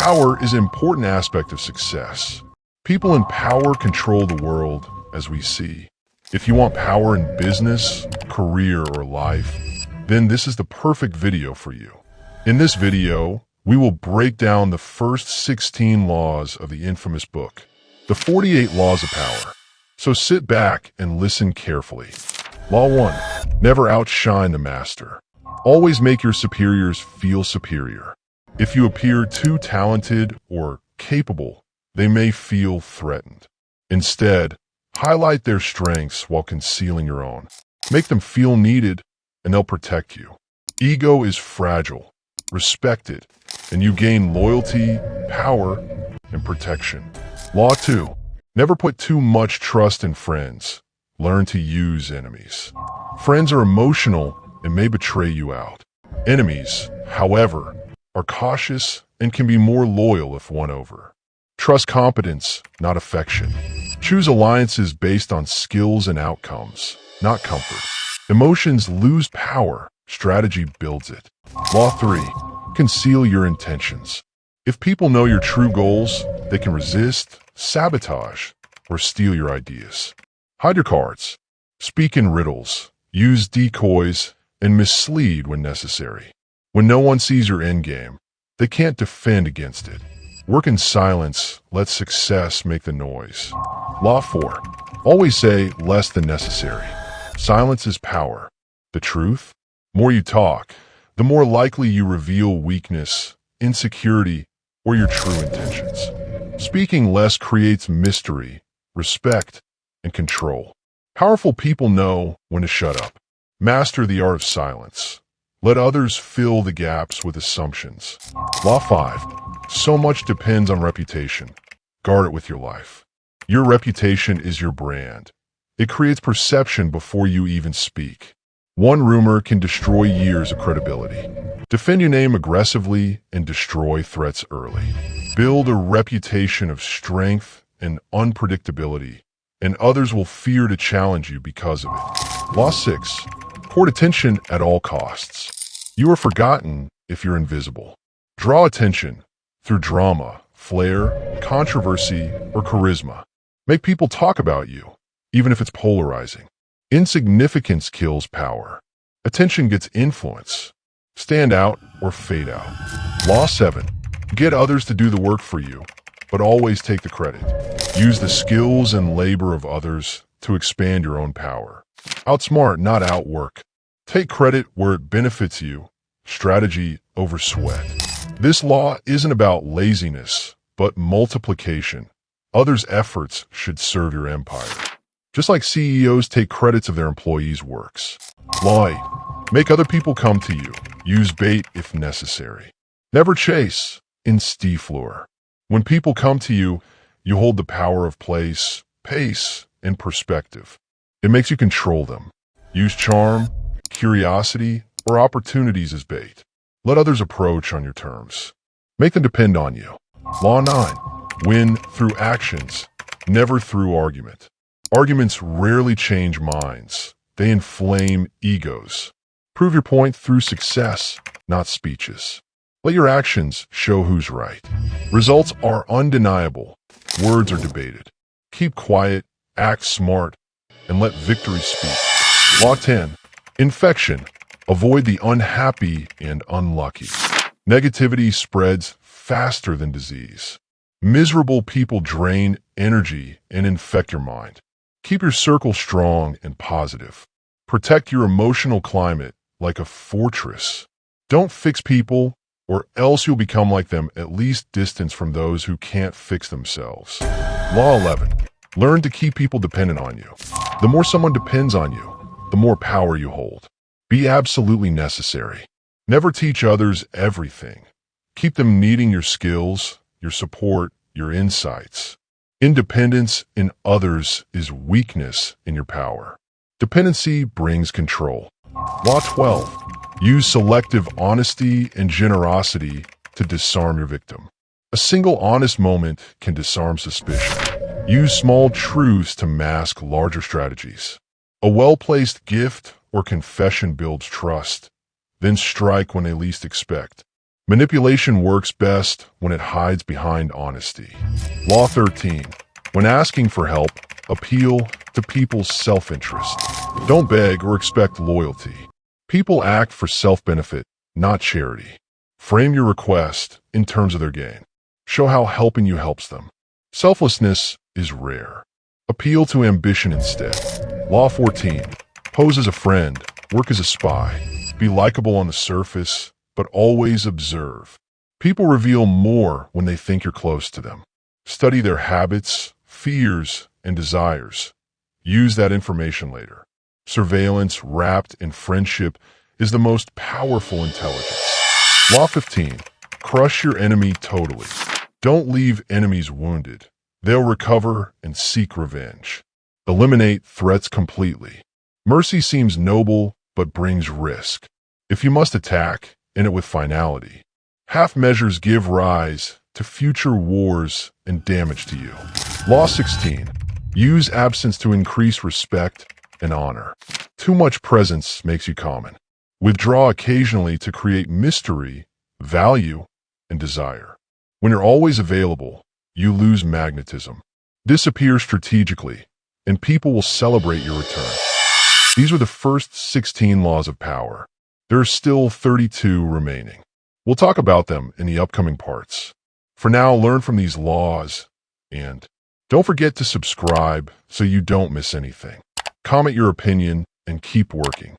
Power is an important aspect of success. People in power control the world, as we see. If you want power in business, career, or life, then this is the perfect video for you. In this video, we will break down the first 16 laws of the infamous book, the 48 Laws of Power. So sit back and listen carefully. Law 1. Never outshine the master. Always make your superiors feel superior. If you appear too talented or capable, they may feel threatened. Instead, highlight their strengths while concealing your own. Make them feel needed, and they'll protect you. Ego is fragile. Respect it, and you gain loyalty, power, and protection. Law 2. Never put too much trust in friends. Learn to use enemies. Friends are emotional and may betray you out. Enemies, however, are cautious and can be more loyal if won over. Trust competence, not affection. Choose alliances based on skills and outcomes, not comfort. Emotions lose power. Strategy builds it. Law 3. Conceal your intentions. If people know your true goals, they can resist, sabotage, or steal your ideas. Hide your cards. Speak in riddles. Use decoys and mislead when necessary. When no one sees your endgame, they can't defend against it. Work in silence. Let success make the noise. Law 4. Always say less than necessary. Silence is power. The truth? More you talk, the more likely you reveal weakness, insecurity, or your true intentions. Speaking less creates mystery, respect, and control. Powerful people know when to shut up. Master the art of silence. Let others fill the gaps with assumptions. Law 5. So much depends on reputation. Guard it with your life. Your reputation is your brand. It creates perception before you even speak. One rumor can destroy years of credibility. Defend your name aggressively and destroy threats early. Build a reputation of strength and unpredictability, and others will fear to challenge you because of it. Law 6. Court attention at all costs. You are forgotten if you're invisible. Draw attention through drama, flair, controversy, or charisma. Make people talk about you, even if it's polarizing. Insignificance kills power. Attention gets influence. Stand out or fade out. Law 7. Get others to do the work for you, but always take the credit. Use the skills and labor of others to expand your own power. Outsmart, not outwork. Take credit where it benefits you. Strategy over sweat. This law isn't about laziness, but multiplication. Others' efforts should serve your empire. Just like CEOs take credits of their employees' works. Law 8. Make other people come to you. Use bait if necessary. Never chase. Instead lure. When people come to you, you hold the power of place, pace, and perspective. It makes you control them. Use charm, curiosity, or opportunities as bait. Let others approach on your terms. Make them depend on you. Law 9. Win through actions, never through argument. Arguments rarely change minds. They inflame egos. Prove your point through success, not speeches. Let your actions show who's right. Results are undeniable. Words are debated. Keep quiet, act smart, and let victory speak. Law 10. Infection. Avoid the unhappy and unlucky. Negativity spreads faster than disease. Miserable people drain energy and infect your mind. Keep your circle strong and positive. Protect your emotional climate like a fortress. Don't fix people, or else you'll become like them, at least distance from those who can't fix themselves. Law 11. Learn to keep people dependent on you. The more someone depends on you, the more power you hold. Be absolutely necessary. Never teach others everything. Keep them needing your skills, your support, your insights. Independence in others is weakness in your power. Dependency brings control. Law 12. Use selective honesty and generosity to disarm your victim. A single honest moment can disarm suspicion. Use small truths to mask larger strategies. A well-placed gift or confession builds trust. Then strike when they least expect. Manipulation works best when it hides behind honesty. Law 13. When asking for help, appeal to people's self-interest. Don't beg or expect loyalty. People act for self-benefit, not charity. Frame your request in terms of their gain. Show how helping you helps them. Selflessness is rare. Appeal to ambition instead. Law 14. Pose as a friend, work as a spy. Be likable on the surface, but always observe. People reveal more when they think you're close to them. Study their habits, fears, and desires. Use that information later. Surveillance wrapped in friendship is the most powerful intelligence. Law 15. Crush your enemy totally. Don't leave enemies wounded. They'll recover and seek revenge. Eliminate threats completely. Mercy seems noble, but brings risk. If you must attack, end it with finality. Half measures give rise to future wars and damage to you. Law 16. Use absence to increase respect and honor. Too much presence makes you common. Withdraw occasionally to create mystery, value, and desire. When you're always available, you lose magnetism. Disappear strategically, and people will celebrate your return. These were the first 16 laws of power. There are still 32 remaining. We'll talk about them in the upcoming parts. For now, learn from these laws, and don't forget to subscribe so you don't miss anything. Comment your opinion and keep working.